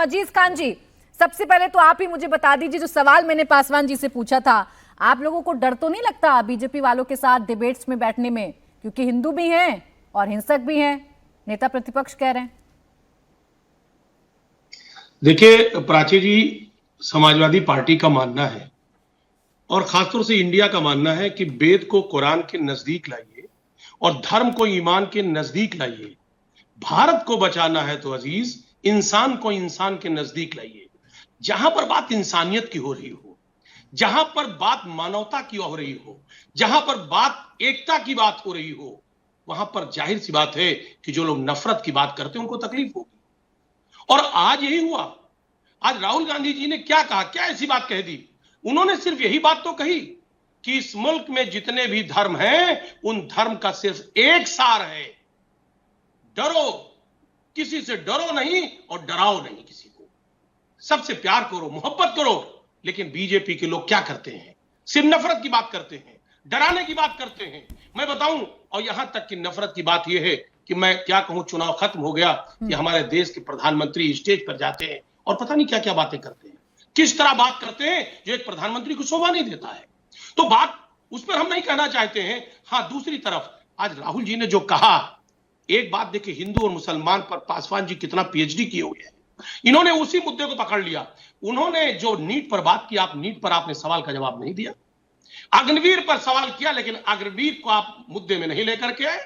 अजीज खान जी, सबसे पहले तो आप ही मुझे बता दीजिए, जो सवाल मैंने पासवान जी से पूछा था, आप लोगों को डर तो नहीं लगता बीजेपी वालों के साथ डिबेट्स में बैठने में, क्योंकि हिंदू भी हैं और हिंसक भी हैं, नेता प्रतिपक्ष कह रहे हैं। देखिए प्राची जी, समाजवादी पार्टी का मानना है और खासतौर से इंडिया का मानना है कि वेद को कुरान के नजदीक लाइए और धर्म को ईमान के नजदीक लाइए। भारत को बचाना है तो अजीज, इंसान को इंसान के नजदीक लाइए। जहां पर बात इंसानियत की हो रही हो, जहां पर बात मानवता की हो रही हो, जहां पर बात एकता की बात हो रही हो, वहां पर जाहिर सी बात है कि जो लोग नफरत की बात करते हैं उनको तकलीफ होगी। और आज यही हुआ। आज राहुल गांधी जी ने क्या कहा, क्या ऐसी बात कह दी? उन्होंने सिर्फ यही बात तो कही कि इस मुल्क में जितने भी धर्म हैं उन धर्म का सिर्फ एक सार है, डरो, किसी से डरो नहीं और डराओ नहीं किसी को, सबसे प्यार करो, मोहब्बत करो। लेकिन बीजेपी के लोग क्या करते हैं? सिर्फ नफरत की बात करते हैं, डराने की बात करते हैं। मैं बताऊं, और यहां तक कि नफरत की बात यह है कि मैं क्या कहूं, चुनाव खत्म हो गया कि हमारे देश के प्रधानमंत्री स्टेज पर जाते हैं और पता नहीं क्या क्या बातें करते हैं, किस तरह बात करते हैं जो एक प्रधानमंत्री को शोभा नहीं देता है। तो बात उस पर हम नहीं कहना चाहते हैं। हां, दूसरी तरफ आज राहुल जी ने जो कहा, एक बात देखिए, हिंदू और मुसलमान पर पासवान जी कितना पीएचडी किए हुए हैं। इन्होंने उसी मुद्दे को पकड़ लिया। उन्होंने जो नीट पर बात की, आप नीट पर आपने सवाल का जवाब नहीं दिया। अग्निवीर पर सवाल किया, लेकिन अग्निवीर को आप मुद्दे में नहीं लेकर के आए।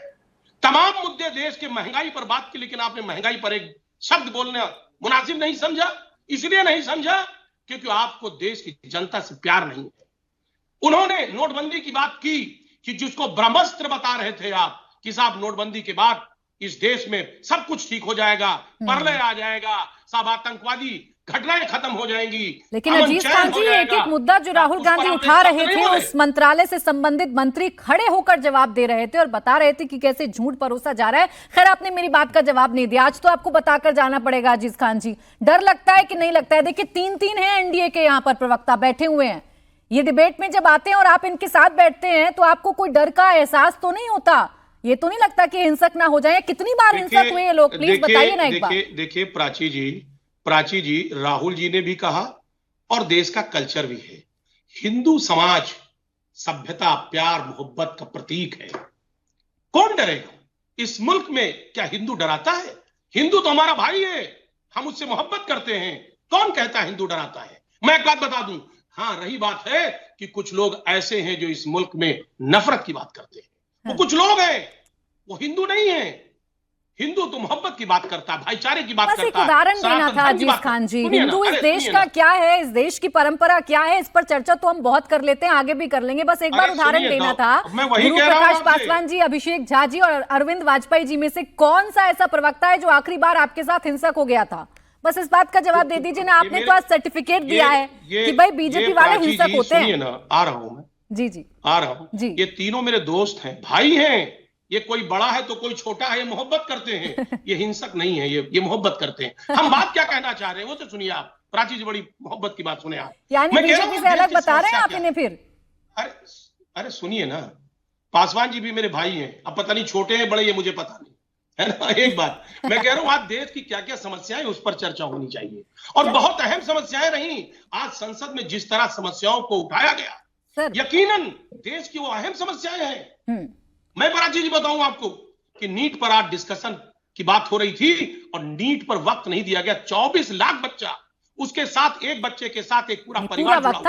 तमाम मुद्दे, देश के महंगाई पर बात की, लेकिन आपने महंगाई पर एक शब्द बोलना मुनासिब नहीं समझा। इसलिए नहीं समझा क्योंकि आपको देश की जनता से प्यार नहीं है। उन्होंने नोटबंदी की बात की कि जिसको ब्रह्मास्त्र बता रहे थे आप कि साहब नोटबंदी के बाद इस देश में सब कुछ ठीक हो जाएगा, प्रलय आ जाएगा, सब आतंकवादी घटनाएं खत्म हो जाएंगी। लेकिन अजीज खान जी, एक एक मुद्दा जो राहुल गांधी उठा रहे थे, उस मंत्रालय से संबंधित मंत्री खड़े होकर जवाब दे रहे थे और बता रहे थे कि कैसे झूठ परोसा जा रहा है। खैर, आपने मेरी बात का जवाब नहीं दिया, आज तो आपको बताकर जाना पड़ेगा। अजीज खान जी, डर लगता है कि नहीं लगता है? देखिए, 3-3 हैं एनडीए के यहाँ पर प्रवक्ता बैठे हुए हैं। ये डिबेट में जब आते हैं और आप इनके साथ बैठते हैं तो आपको कोई डर का एहसास तो नहीं होता? ये तो नहीं लगता कि हिंसक ना हो जाए? कितनी बार हिंसक हुए ये लोग, प्लीज बताइए ना एक बार। देखिए प्राची जी, राहुल जी ने भी कहा और देश का कल्चर भी है, हिंदू समाज सभ्यता, प्यार, मोहब्बत का प्रतीक है। कौन डरेगा? इस मुल्क में क्या हिंदू डराता है? हिंदू तो हमारा भाई है, हम उससे मोहब्बत करते हैं। कौन कहता है हिंदू डराता है? मैं एक बात बता दूं, हां, रही बात है कि कुछ लोग ऐसे हैं जो इस मुल्क में नफरत की बात करते हैं। वो कुछ लोग हैं, वो हिंदू नहीं है। हिंदू तो मोहब्बत की बात करता है, भाईचारे की बात करता है। बस एक उदाहरण देना था अजीज खान जी। हिंदू इस देश का क्या है, इस देश की परंपरा क्या है, इस पर चर्चा तो हम बहुत कर लेते हैं, आगे भी कर लेंगे। बस एक बार उदाहरण देना था। गुरु प्रकाश पासवान जी, अभिषेक झा जी और अरविंद वाजपेयी जी में से कौन सा ऐसा प्रवक्ता है जो आखिरी बार आपके साथ हिंसक हो गया था? बस इस बात का जवाब दे दीजिए ना। आपने तो आज सर्टिफिकेट दिया है कि भाई बीजेपी वाले हिंसक होते हैं। आ रहा हूं मैं, जी आ रहा हूं जी। ये तीनों मेरे दोस्त हैं, भाई हैं। ये कोई बड़ा है तो कोई छोटा है, ये मोहब्बत करते हैं। ये हिंसक नहीं है, ये मोहब्बत करते हैं। हम बात क्या कहना चाह रहे हैं वो तो सुनिए आप। प्राची जी, बड़ी मोहब्बत की बात सुने आप। यानी बीजेपी से अलग बता रहे हैं आप इन्हें फिर? अरे सुनिए ना, पासवान जी भी मेरे भाई हैं। अब पता नहीं छोटे हैं बड़े, ये मुझे पता नहीं है ना। एक बात मैं कह रहा हूं, आज देश की क्या क्या समस्याएं उस पर चर्चा होनी चाहिए, और बहुत अहम समस्याएं रही। आज संसद में जिस तरह समस्याओं को उठाया गया, यकीनन देश की वो अहम समस्याएं हैं। मैं बड़ा चीज बताऊं आपको कि नीट पर आज डिस्कशन की बात हो रही थी और नीट पर वक्त नहीं दिया गया। 24 लाख बच्चा, उसके साथ एक बच्चे के साथ एक पूरा परिवार जुड़ा हुआ है।